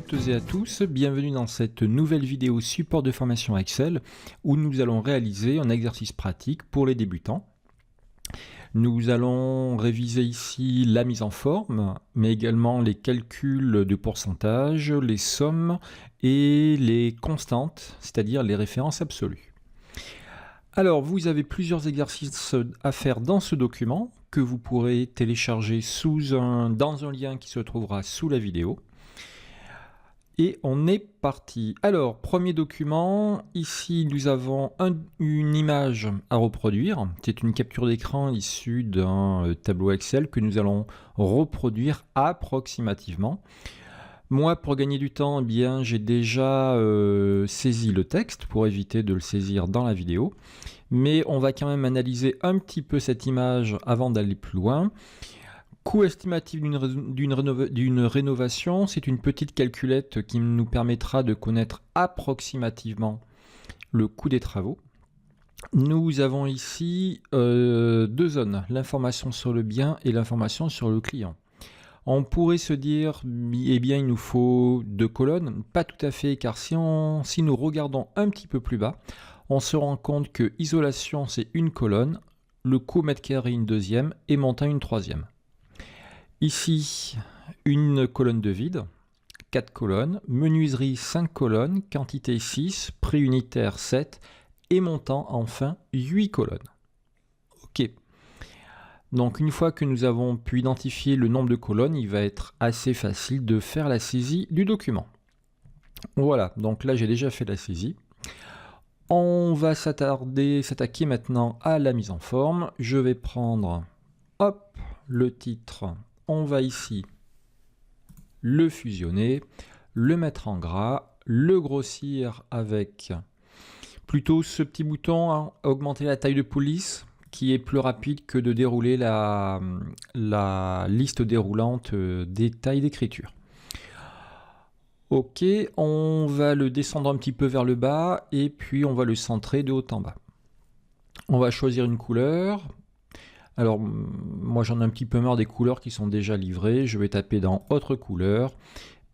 toutes et à tous, bienvenue dans cette nouvelle vidéo support de formation Excel où nous allons réaliser un exercice pratique pour les débutants. Nous allons réviser ici la mise en forme, mais également les calculs de pourcentage, les sommes et les constantes, c'est-à-dire les références absolues. Alors, vous avez plusieurs exercices à faire dans ce document que vous pourrez télécharger dans un lien qui se trouvera sous la vidéo. Et on est parti. Alors, premier document, ici nous avons une image à reproduire. C'est une capture d'écran issue d'un tableau Excel que nous allons reproduire approximativement. Moi, pour gagner du temps, eh bien, j'ai déjà saisi le texte pour éviter de le saisir dans la vidéo. Mais on va quand même analyser un petit peu cette image avant d'aller plus loin. Coût estimatif d'une rénovation, c'est une petite calculette qui nous permettra de connaître approximativement le coût des travaux. Nous avons ici deux zones, l'information sur le bien et l'information sur le client. On pourrait se dire, eh bien, il nous faut deux colonnes. Pas tout à fait, car si nous regardons un petit peu plus bas, on se rend compte que isolation, c'est une colonne, le coût mètre carré une deuxième et montant une troisième. Ici, une colonne de vide, 4 colonnes, menuiserie 5 colonnes, quantité 6, prix unitaire 7 et montant enfin 8 colonnes. Ok. Donc une fois que nous avons pu identifier le nombre de colonnes, il va être assez facile de faire la saisie du document. Voilà, donc là j'ai déjà fait la saisie. On va s'attaquer maintenant à la mise en forme. Je vais prendre, hop, le titre. On va ici le fusionner, le mettre en gras, le grossir avec plutôt ce petit bouton, hein, augmenter la taille de police, qui est plus rapide que de dérouler la liste déroulante des tailles d'écriture. Ok, on va le descendre un petit peu vers le bas et puis on va le centrer de haut en bas. On va choisir une couleur. Alors, moi j'en ai un petit peu marre des couleurs qui sont déjà livrées. Je vais taper dans autre couleur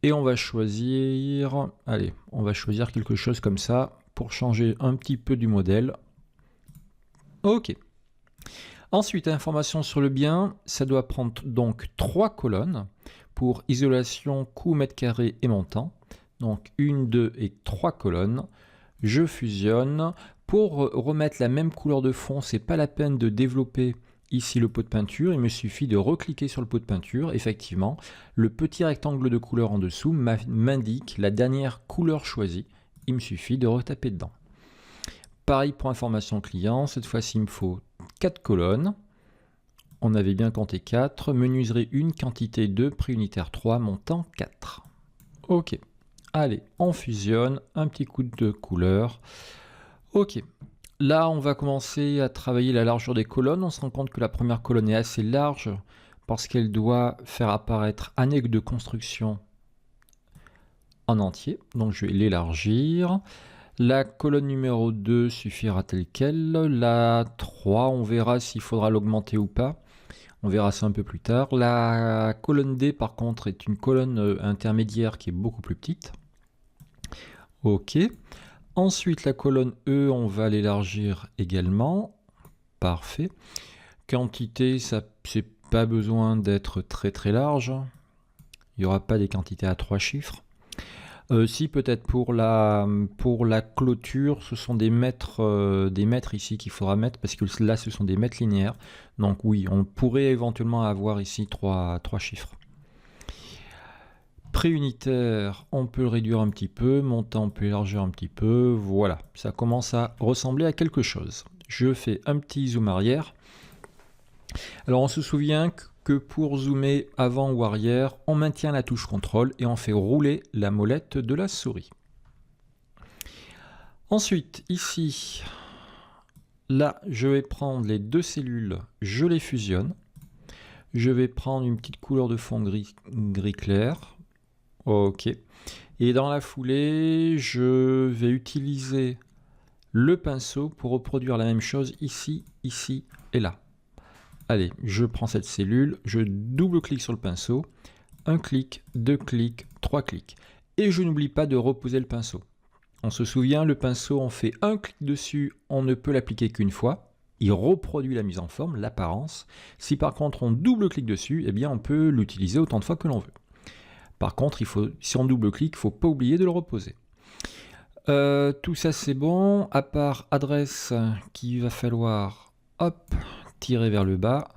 et on va choisir, allez, on va choisir quelque chose comme ça pour changer un petit peu du modèle. Ok. Ensuite, information sur le bien, ça doit prendre donc 3 colonnes pour isolation, coût mètre carré et montant. Donc 1, 2 et 3 colonnes. Je fusionne. Pour remettre la même couleur de fond, c'est pas la peine de développer ici le pot de peinture, il me suffit de recliquer sur le pot de peinture. Effectivement, le petit rectangle de couleur en dessous m'indique la dernière couleur choisie. Il me suffit de retaper dedans. Pareil pour information client, cette fois-ci il me faut 4 colonnes. On avait bien compté 4. Menuiserie 1, quantité 2, prix unitaire 3, montant 4. Ok. Allez, on fusionne, un petit coup de couleur. Ok. Là, on va commencer à travailler la largeur des colonnes. On se rend compte que la première colonne est assez large parce qu'elle doit faire apparaître annexe de construction en entier. Donc, je vais l'élargir. La colonne numéro 2 suffira telle quelle. La 3, on verra s'il faudra l'augmenter ou pas. On verra ça un peu plus tard. La colonne D, par contre, est une colonne intermédiaire qui est beaucoup plus petite. Ok. Ensuite, la colonne E, on va l'élargir également. Parfait. Quantité, ça c'est pas besoin d'être très très large. Il n'y aura pas des quantités à 3 chiffres. Si, peut-être pour la clôture, ce sont des mètres ici qu'il faudra mettre, parce que là, ce sont des mètres linéaires. Donc oui, on pourrait éventuellement avoir ici 3 chiffres. Prix unitaire, on peut le réduire un petit peu, montant, on peut élargir un petit peu, voilà, ça commence à ressembler à quelque chose. Je fais un petit zoom arrière. Alors on se souvient que pour zoomer avant ou arrière, on maintient la touche CTRL et on fait rouler la molette de la souris. Ensuite, ici, là, je vais prendre les deux cellules, je les fusionne. Je vais prendre une petite couleur de fond gris clair. Ok. Et dans la foulée, je vais utiliser le pinceau pour reproduire la même chose ici, ici et là. Allez, je prends cette cellule, je double-clique sur le pinceau, un clic, deux clics, trois clics. Et je n'oublie pas de reposer le pinceau. On se souvient, le pinceau, on fait un clic dessus, on ne peut l'appliquer qu'une fois. Il reproduit la mise en forme, l'apparence. Si par contre on double-clique dessus, eh bien on peut l'utiliser autant de fois que l'on veut. Par contre, si on double-clique, il ne faut pas oublier de le reposer. Tout ça c'est bon, à part adresse qu'il va falloir tirer vers le bas.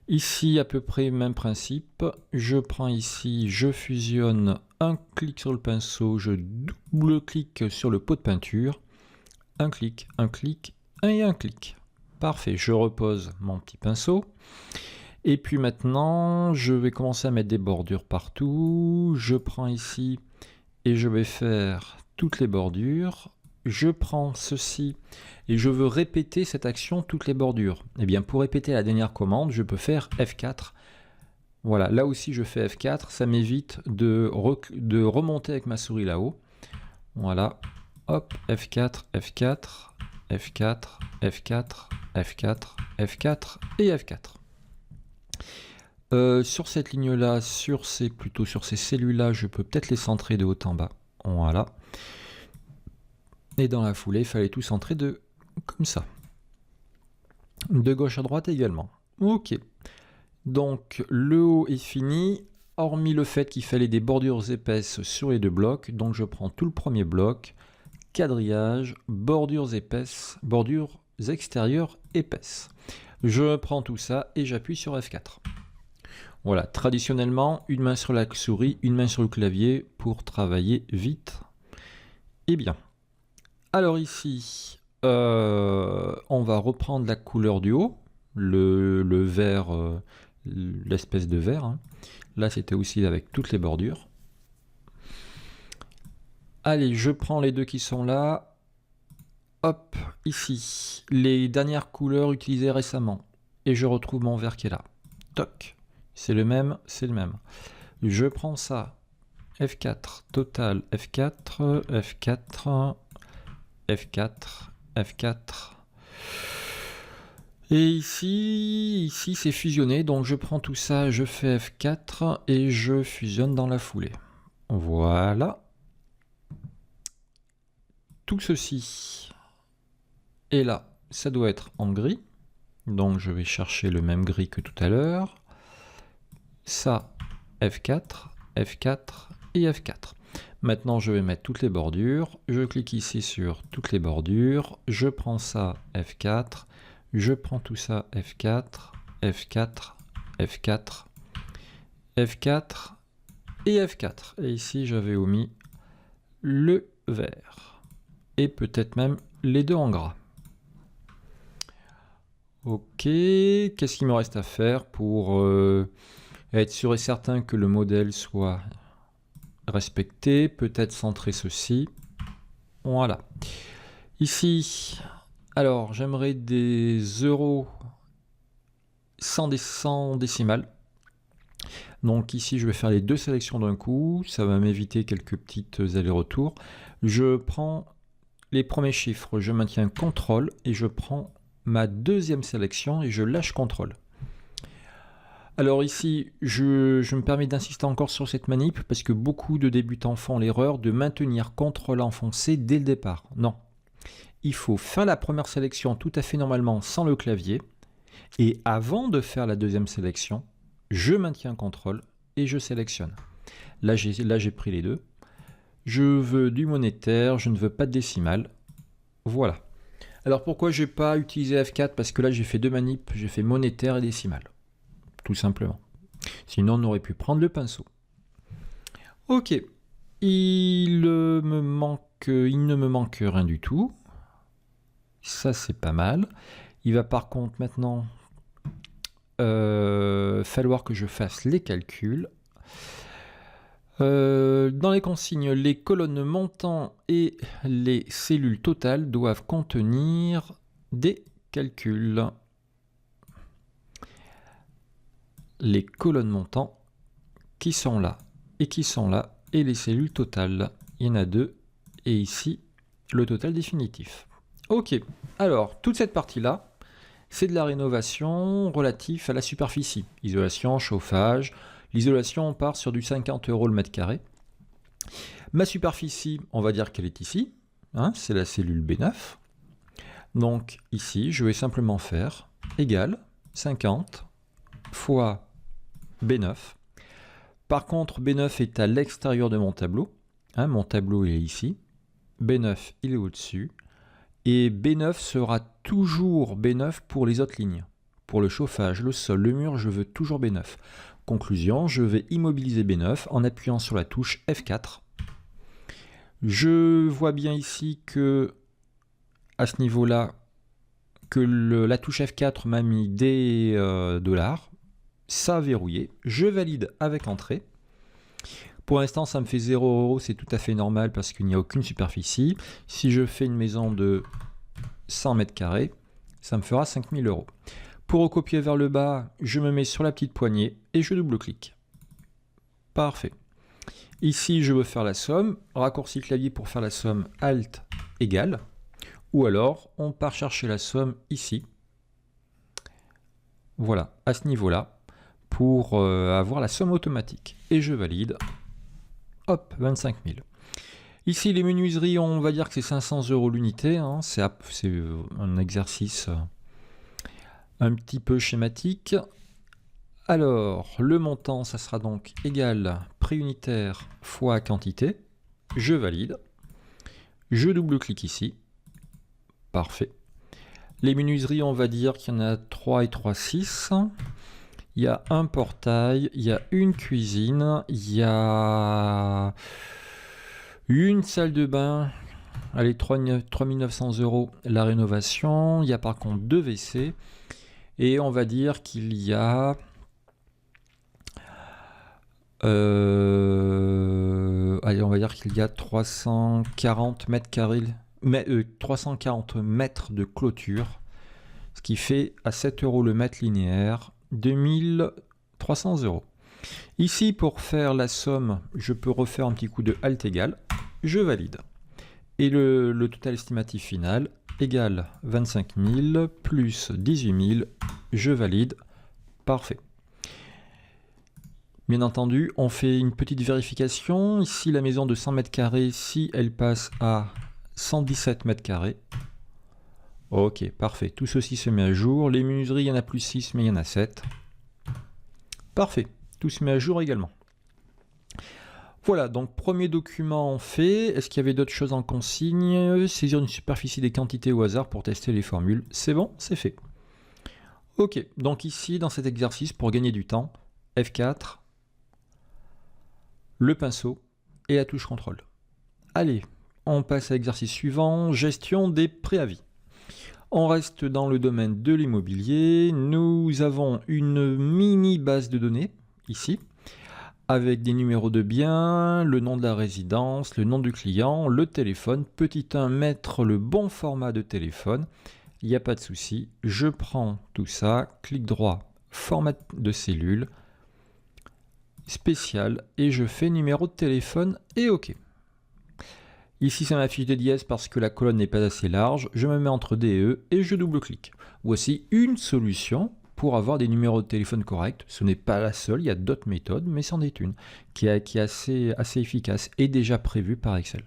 Ici à peu près même principe, je prends ici, je fusionne un clic sur le pinceau, je double-clique sur le pot de peinture, un clic et un clic. Parfait, je repose mon petit pinceau. Et puis maintenant, je vais commencer à mettre des bordures partout. Je prends ici et je vais faire toutes les bordures. Je prends ceci et je veux répéter cette action toutes les bordures. Et bien pour répéter la dernière commande, je peux faire F4. Voilà, là aussi je fais F4, ça m'évite de remonter avec ma souris là-haut. Voilà, hop, F4, F4, F4, F4, F4, F4 et F4. Sur cette ligne-là, plutôt sur ces cellules-là, je peux peut-être les centrer de haut en bas. Voilà. Et dans la foulée, il fallait tout centrer comme ça. De gauche à droite également. Ok. Donc le haut est fini, hormis le fait qu'il fallait des bordures épaisses sur les deux blocs. Donc je prends tout le premier bloc, quadrillage, bordures épaisses, bordures extérieures épaisses. Je prends tout ça et j'appuie sur F4. Voilà, traditionnellement, une main sur la souris, une main sur le clavier pour travailler vite et bien. Alors ici, on va reprendre la couleur du haut, le vert, l'espèce de vert. Hein. Là, c'était aussi avec toutes les bordures. Allez, je prends les deux qui sont là. Hop, ici, les dernières couleurs utilisées récemment. Et je retrouve mon vert qui est là. Toc, c'est le même, c'est le même. Je prends ça, F4, total, F4, F4, F4, F4. Et ici c'est fusionné, donc je prends tout ça, je fais F4 et je fusionne dans la foulée. Voilà. Tout ceci. Et là, ça doit être en gris. Donc je vais chercher le même gris que tout à l'heure. Ça, F4, F4 et F4. Maintenant, je vais mettre toutes les bordures. Je clique ici sur toutes les bordures. Je prends ça, F4. Je prends tout ça, F4, F4, F4, F4 et F4. Et ici, j'avais omis le vert. Et peut-être même les deux en gras. Ok, qu'est-ce qu'il me reste à faire pour être sûr et certain que le modèle soit respecté? Peut-être centrer ceci. Voilà. Ici, alors j'aimerais des euros sans décimales. Donc ici, je vais faire les deux sélections d'un coup. Ça va m'éviter quelques petites allers-retours. Je prends les premiers chiffres, je maintiens CTRL et je prends ma deuxième sélection et je lâche CTRL. Alors ici, je me permets d'insister encore sur cette manip parce que beaucoup de débutants font l'erreur de maintenir CTRL enfoncé dès le départ. Non, il faut faire la première sélection tout à fait normalement sans le clavier et avant de faire la deuxième sélection, je maintiens CTRL et je sélectionne. Là, j'ai pris les deux. Je veux du monétaire, je ne veux pas de décimales. Voilà. Alors pourquoi je n'ai pas utilisé F4? Parce que là j'ai fait deux manips, j'ai fait monétaire et décimal. Tout simplement. Sinon on aurait pu prendre le pinceau. Ok. Il ne me manque rien du tout. Ça c'est pas mal. Il va par contre maintenant falloir que je fasse les calculs. Dans les consignes, les colonnes montant et les cellules totales doivent contenir des calculs. Les colonnes montant qui sont là et les cellules totales. Il y en a deux et ici le total définitif. Ok, alors toute cette partie-là, c'est de la rénovation relative à la superficie. Isolation, chauffage. L'isolation, on part sur du 50 € le mètre carré. Ma superficie, on va dire qu'elle est ici, hein, c'est la cellule B9. Donc ici, je vais simplement faire égal 50 fois B9. Par contre, B9 est à l'extérieur de mon tableau. Hein, mon tableau est ici. B9, il est au-dessus. Et B9 sera toujours B9 pour les autres lignes. Pour le chauffage, le sol, le mur, je veux toujours B9. Conclusion, je vais immobiliser B9 en appuyant sur la touche F4. Je vois bien ici que, à ce niveau-là, que la touche F4 m'a mis des dollars. Ça a verrouillé. Je valide avec entrée. Pour l'instant, ça me fait 0 €, c'est tout à fait normal parce qu'il n'y a aucune superficie. Si je fais une maison de 100 mètres carrés, ça me fera 5000 €. Pour recopier vers le bas, je me mets sur la petite poignée et je double-clique. Parfait. Ici, je veux faire la somme. Raccourci clavier pour faire la somme, Alt égale. Ou alors, on part chercher la somme ici. Voilà, à ce niveau-là, pour avoir la somme automatique. Et je valide. Hop, 25 000. Ici, les menuiseries, on va dire que c'est 500 € l'unité. Hein. C'est un exercice un petit peu schématique. Alors, le montant, ça sera donc égal prix unitaire fois quantité. Je valide. Je double-clique ici. Parfait. Les menuiseries, on va dire qu'il y en a 3 et 3, 6. Il y a un portail, il y a une cuisine, il y a une salle de bain. Allez, 3 900 € la rénovation. Il y a par contre 2 WC. Et on va dire qu'il y a... allez, on va dire qu'il y a 340 mètres carrés, 340 mètres de clôture, ce qui fait à 7 € le mètre linéaire, 2300 €. Ici, pour faire la somme, je peux refaire un petit coup de Alt égal, je valide. Et le total estimatif final égale 25 000 plus 18 000, je valide, parfait. Bien entendu, on fait une petite vérification. Ici, la maison de 100 mètres carrés, si elle passe à 117 mètres carrés. Ok, parfait. Tout ceci se met à jour. Les menuiseries, il y en a plus 6, mais il y en a 7. Parfait. Tout se met à jour également. Voilà, donc premier document fait. Est-ce qu'il y avait d'autres choses en consigne? Saisir une superficie des quantités au hasard pour tester les formules. C'est bon, c'est fait. Ok, donc ici, dans cet exercice, pour gagner du temps, F4, le pinceau et la touche contrôle. Allez, on passe à l'exercice suivant, gestion des préavis. On reste dans le domaine de l'immobilier. Nous avons une mini base de données, ici, avec des numéros de biens, le nom de la résidence, le nom du client, le téléphone. Petit 1, mettre le bon format de téléphone. Il n'y a pas de souci. Je prends tout ça, clic droit, format de cellule, spécial, et je fais numéro de téléphone et OK. Ici, ça m'affiche des dièses parce que la colonne n'est pas assez large. Je me mets entre D et E et je double-clique. Voici une solution pour avoir des numéros de téléphone corrects. Ce n'est pas la seule, il y a d'autres méthodes, mais c'en est une qui est assez efficace et déjà prévue par Excel.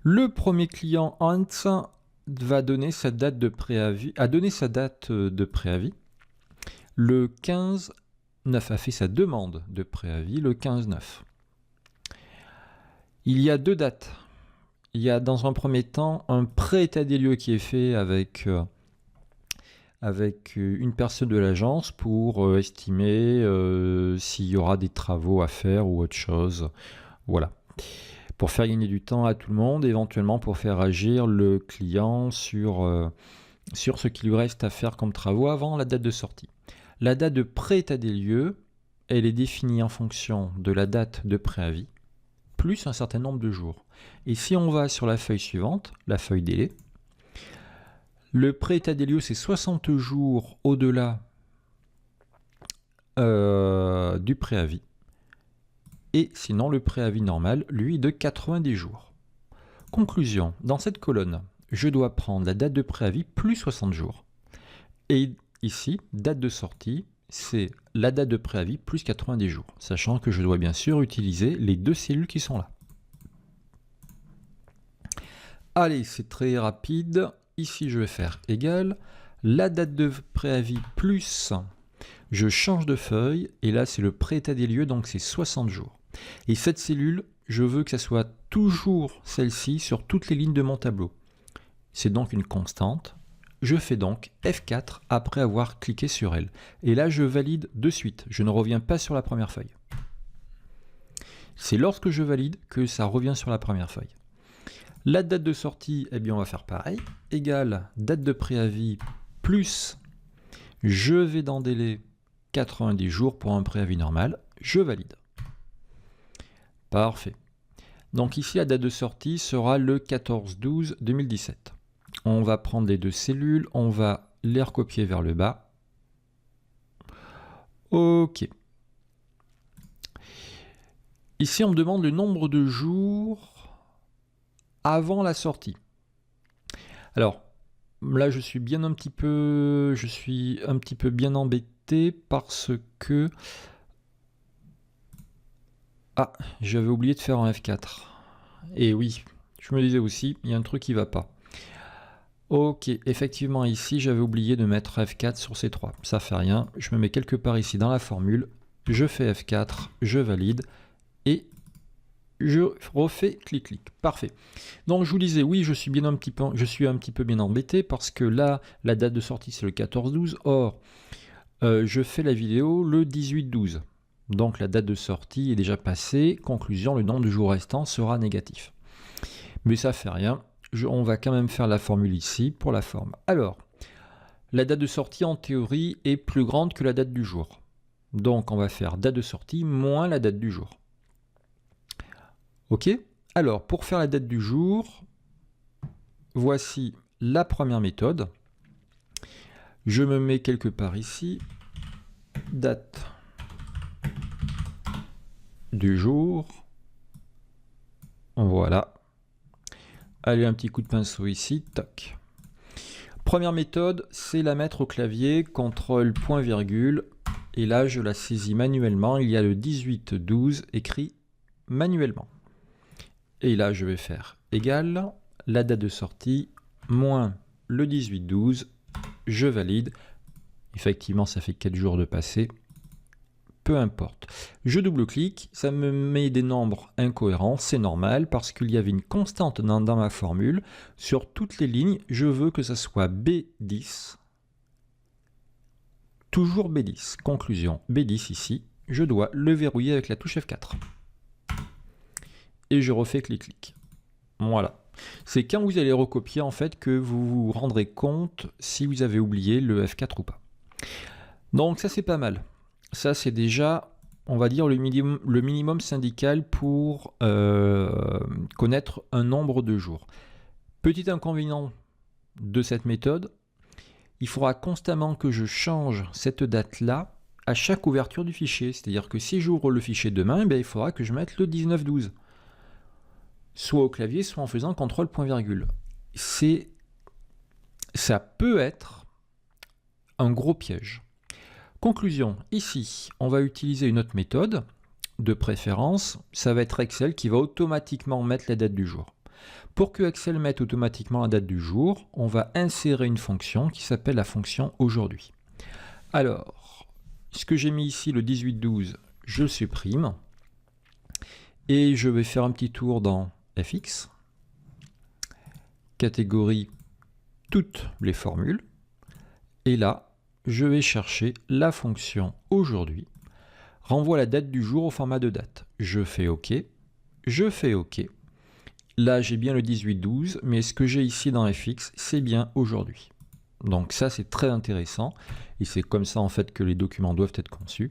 Le premier client, Hans, va donner sa date de préavis, le 15/9, a fait sa demande de préavis le 15/9. Il y a deux dates. Il y a dans un premier temps un pré-état des lieux qui est fait avec une personne de l'agence pour estimer s'il y aura des travaux à faire ou autre chose. Voilà. Pour faire gagner du temps à tout le monde, éventuellement pour faire agir le client sur ce qu'il lui reste à faire comme travaux avant la date de sortie. La date de pré-état des lieux, elle est définie en fonction de la date de préavis, plus un certain nombre de jours. Et si on va sur la feuille suivante, la feuille délai, le pré-état des lieux, c'est 60 jours au-delà du préavis. Et sinon, le préavis normal, lui, est de 90 jours. Conclusion, dans cette colonne, je dois prendre la date de préavis plus 60 jours. Et ici, date de sortie, c'est la date de préavis plus 90 jours, sachant que je dois bien sûr utiliser les deux cellules qui sont là. Allez, c'est très rapide. Ici, je vais faire égal. La date de préavis plus, je change de feuille, et là, c'est le pré-état des lieux, donc c'est 60 jours. Et cette cellule, je veux que ça soit toujours celle-ci sur toutes les lignes de mon tableau. C'est donc une constante. Je fais donc F4 après avoir cliqué sur elle. Et là, je valide de suite. Je ne reviens pas sur la première feuille. C'est lorsque je valide que ça revient sur la première feuille. La date de sortie, eh bien, on va faire pareil. Égale date de préavis plus, je vais dans délai 90 jours pour un préavis normal. Je valide. Parfait. Donc ici, la date de sortie sera le 14-12-2017. On va prendre les deux cellules, on va les recopier vers le bas. OK. Ici, on me demande le nombre de jours avant la sortie. Alors, là, je suis un petit peu bien embêté parce que... Ah, j'avais oublié de faire un F4. Et oui, je me disais aussi, il y a un truc qui ne va pas. Ok, effectivement ici j'avais oublié de mettre F4 sur ces trois. Ça fait rien, je me mets quelque part ici dans la formule, je fais F4, je valide et je refais clic-clic. Parfait. Donc je vous disais, oui, je suis un petit peu bien embêté parce que là, la date de sortie c'est le 14-12. Or, je fais la vidéo le 18-12. Donc la date de sortie est déjà passée. Conclusion, le nombre de jours restants sera négatif. Mais ça fait rien. On va quand même faire la formule ici pour la forme. Alors, la date de sortie en théorie est plus grande que la date du jour. Donc on va faire date de sortie moins la date du jour. Ok? Alors, pour faire la date du jour, voici la première méthode. Je me mets quelque part ici. Date du jour. Voilà. Allez, un petit coup de pinceau ici. Toc. Première méthode, c'est la mettre au clavier, CTRL, point, virgule. Et là, je la saisis manuellement. Il y a le 18-12 écrit manuellement. Et là, je vais faire égal, la date de sortie, moins le 18-12, je valide. Effectivement, ça fait 4 jours de passé. Peu importe. Je double-clique, ça me met des nombres incohérents, c'est normal, parce qu'il y avait une constante dans ma formule. Sur toutes les lignes, je veux que ça soit B10. Toujours B10. Conclusion, B10 ici. Je dois le verrouiller avec la touche F4. Et je refais clic-clic. Voilà. C'est quand vous allez recopier en fait que vous vous rendrez compte si vous avez oublié le F4 ou pas. Donc ça c'est pas mal. Ça c'est déjà, on va dire, le minimum syndical pour connaître un nombre de jours. Petit inconvénient de cette méthode, il faudra constamment que je change cette date-là à chaque ouverture du fichier. C'est-à-dire que si j'ouvre le fichier demain, il faudra que je mette le 19-12. Soit au clavier, soit en faisant CTRL, point, virgule. Ça peut être un gros piège. Conclusion, ici, on va utiliser une autre méthode de préférence. Ça va être Excel qui va automatiquement mettre la date du jour. Pour que Excel mette automatiquement la date du jour, on va insérer une fonction qui s'appelle la fonction aujourd'hui. Alors, ce que j'ai mis ici, le 18-12, je le supprime. Et je vais faire un petit tour dans FX, catégorie toutes les formules, et là je vais chercher la fonction aujourd'hui, renvoie la date du jour au format de date. Je fais OK, je fais OK. Là j'ai bien le 18-12, mais ce que j'ai ici dans FX, c'est bien aujourd'hui. Donc ça c'est très intéressant, et c'est comme ça en fait que les documents doivent être conçus.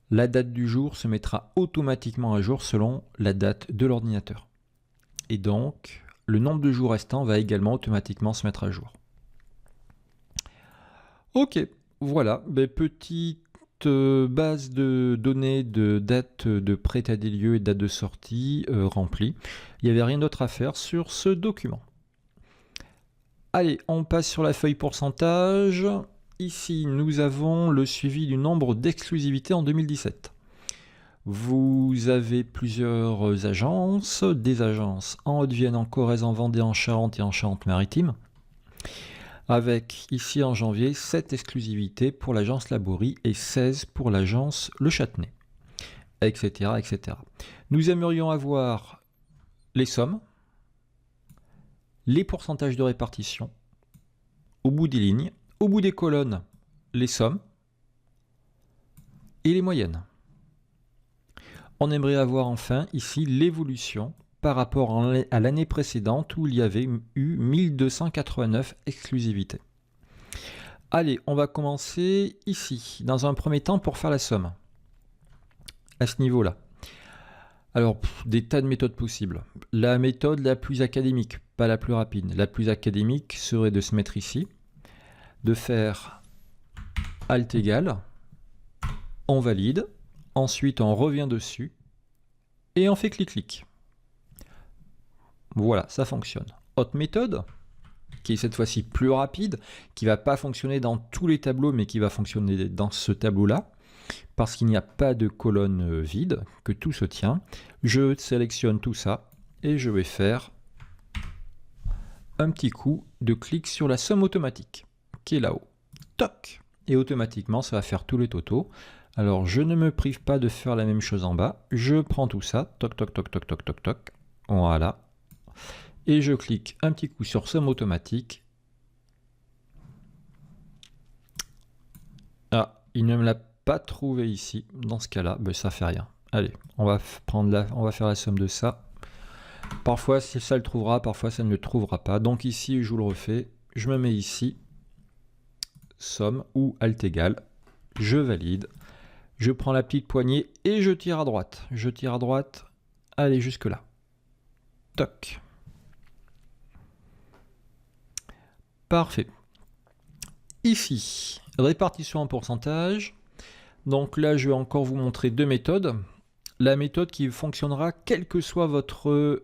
La date du jour se mettra automatiquement à jour selon la date de l'ordinateur. Et donc, le nombre de jours restants va également automatiquement se mettre à jour. Ok, voilà, petite base de données de date de pré-état des lieux et date de sortie remplie. Il n'y avait rien d'autre à faire sur ce document. Allez, on passe sur la feuille pourcentage. ici, nous avons le suivi du nombre d'exclusivités en 2017. Vous avez plusieurs agences, des agences en Haute-Vienne, en Corrèze, en Vendée, en Charente et en Charente-Maritime, avec ici en janvier 7 exclusivités pour l'agence Laborie et 16 pour l'agence Le Châtenay, etc., etc. Nous aimerions avoir les sommes, les pourcentages de répartition, au bout des lignes, au bout des colonnes, les sommes et les moyennes. On aimerait avoir enfin ici l'évolution par rapport à l'année précédente où il y avait eu 1289 exclusivités. Allez, on va commencer ici, dans un premier temps pour faire la somme, à ce niveau-là. Alors, des tas de méthodes possibles. La méthode la plus académique, pas la plus rapide. La plus académique serait de se mettre ici, de faire Alt égal, on valide, ensuite on revient dessus, et on fait clic-clic. Voilà, ça fonctionne. Autre méthode, qui est cette fois-ci plus rapide, qui ne va pas fonctionner dans tous les tableaux, mais qui va fonctionner dans ce tableau-là, parce qu'il n'y a pas de colonne vide, que tout se tient. Je sélectionne tout ça, et je vais faire un petit coup de clic sur la somme automatique, qui est là-haut. Toc! Et automatiquement, ça va faire tous les totaux. Alors, je ne me prive pas de faire la même chose en bas. Je prends tout ça, toc, toc, toc, toc, toc, toc, toc. Voilà. Et je clique un petit coup sur somme automatique. Ah, il ne me l'a pas trouvé ici. Dans ce cas-là, ben, ça fait rien. Allez, on va faire la somme de ça. Parfois, ça le trouvera, parfois, ça ne le trouvera pas. Donc ici, je vous le refais. Je me mets ici. Somme ou Alt égal. Je valide. Je prends la petite poignée et je tire à droite. Je tire à droite. Allez, jusque là. Toc. Parfait. Ici, répartition en pourcentage. Donc là, je vais encore vous montrer deux méthodes. La méthode qui fonctionnera quelle que soit votre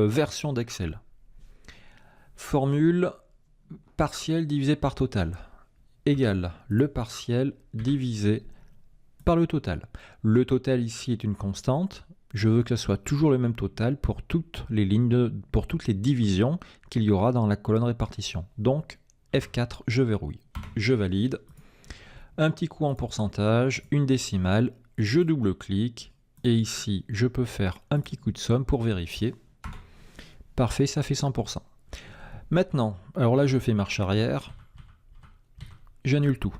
version d'Excel. Formule partiel divisé par total égale le partiel divisé par le total. Le total ici est une constante. Je veux que ce soit toujours le même total pour toutes les lignes, pour toutes les divisions qu'il y aura dans la colonne répartition. Donc F4, je verrouille. Je valide. Un petit coup en pourcentage, une décimale, je double-clique. Et ici, je peux faire un petit coup de somme pour vérifier. Parfait, ça fait 100%. Maintenant, alors là, je fais marche arrière. J'annule tout.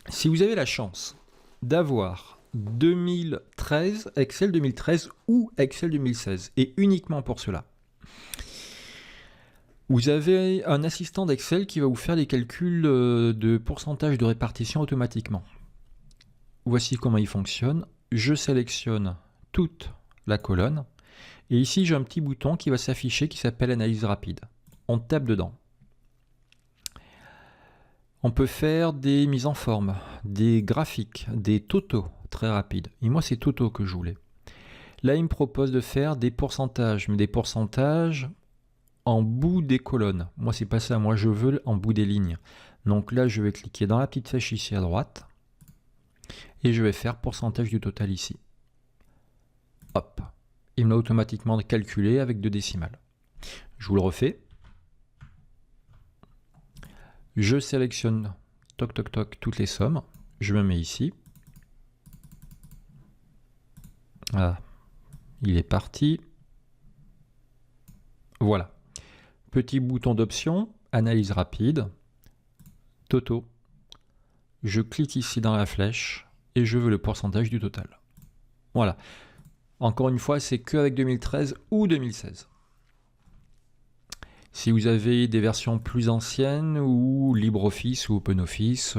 Si vous avez la chance d'avoir 2013, Excel 2013 ou Excel 2016, et uniquement pour cela, vous avez un assistant d'Excel qui va vous faire des calculs de pourcentage de répartition automatiquement. Voici comment il fonctionne. Je sélectionne toute la colonne, et ici j'ai un petit bouton qui va s'afficher qui s'appelle Analyse rapide. On tape dedans. On peut faire des mises en forme, des graphiques, des totaux très rapides. Et moi, c'est totaux que je voulais. Là, il me propose de faire des pourcentages, mais des pourcentages en bout des colonnes. Moi, c'est pas ça. Moi, je veux en bout des lignes. Donc là, je vais cliquer dans la petite flèche ici à droite. Et je vais faire pourcentage du total ici. Hop. Il m'a automatiquement calculé avec 2 décimales. Je vous le refais. Je sélectionne, toc toc toc, toutes les sommes. Je me mets ici. Ah, il est parti. Voilà. Petit bouton d'option, analyse rapide, Toto. Je clique ici dans la flèche et je veux le pourcentage du total. Voilà. Encore une fois, c'est que avec 2013 ou 2016. Si vous avez des versions plus anciennes ou LibreOffice ou OpenOffice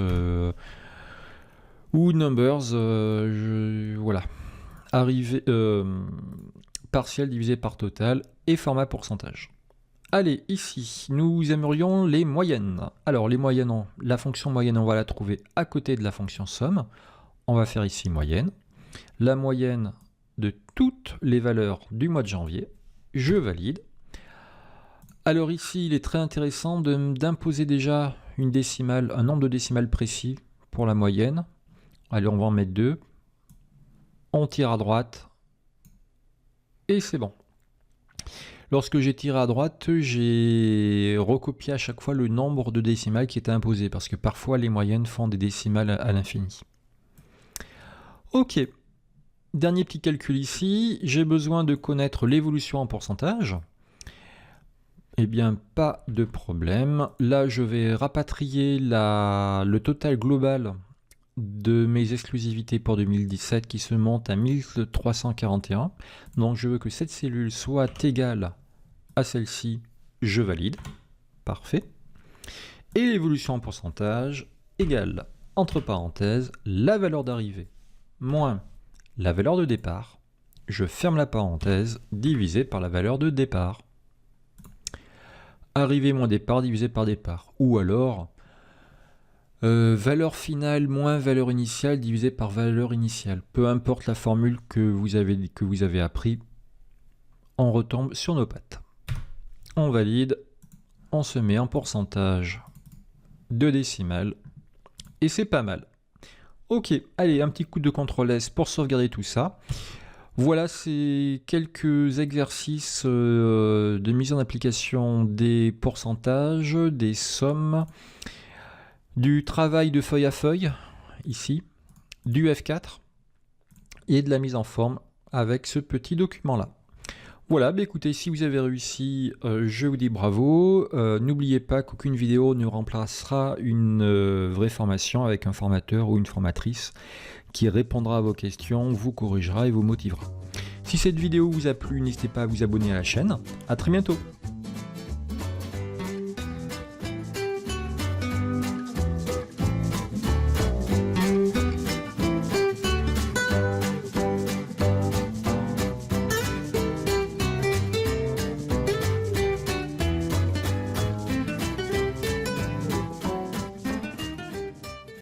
ou Numbers, voilà. Partiel divisé par total et format pourcentage. Allez, ici, nous aimerions les moyennes. Alors, les moyennes, la fonction moyenne, on va la trouver à côté de la fonction somme. On va faire ici moyenne. La moyenne de toutes les valeurs du mois de janvier. Je valide. Alors ici, il est très intéressant d'imposer déjà une décimale, un nombre de décimales précis pour la moyenne. Allez, on va en mettre 2. On tire à droite. Et c'est bon. Lorsque j'ai tiré à droite, j'ai recopié à chaque fois le nombre de décimales qui était imposé, parce que parfois les moyennes font des décimales à l'infini. Ok, dernier petit calcul ici, j'ai besoin de connaître l'évolution en pourcentage. Eh bien, pas de problème. Là, je vais rapatrier le total global de mes exclusivités pour 2017 qui se monte à 1341. Donc je veux que cette cellule soit égale à celle-ci, je valide. Parfait. Et l'évolution en pourcentage égale, entre parenthèses, la valeur d'arrivée moins la valeur de départ. Je ferme la parenthèse, divisé par la valeur de départ. Arrivée moins départ divisé par départ. Ou alors valeur finale moins valeur initiale divisé par valeur initiale. Peu importe la formule que vous avez appris, on retombe sur nos pattes. On valide, on se met en pourcentage de décimales, et c'est pas mal. Ok, allez, un petit coup de CTRL S pour sauvegarder tout ça. Voilà, c'est quelques exercices de mise en application des pourcentages, des sommes, du travail de feuille à feuille, ici, du F4, et de la mise en forme avec ce petit document-là. Voilà, bah écoutez, si vous avez réussi, je vous dis bravo. N'oubliez pas qu'aucune vidéo ne remplacera une vraie formation avec un formateur ou une formatrice qui répondra à vos questions, vous corrigera et vous motivera. Si cette vidéo vous a plu, n'hésitez pas à vous abonner à la chaîne. À très bientôt.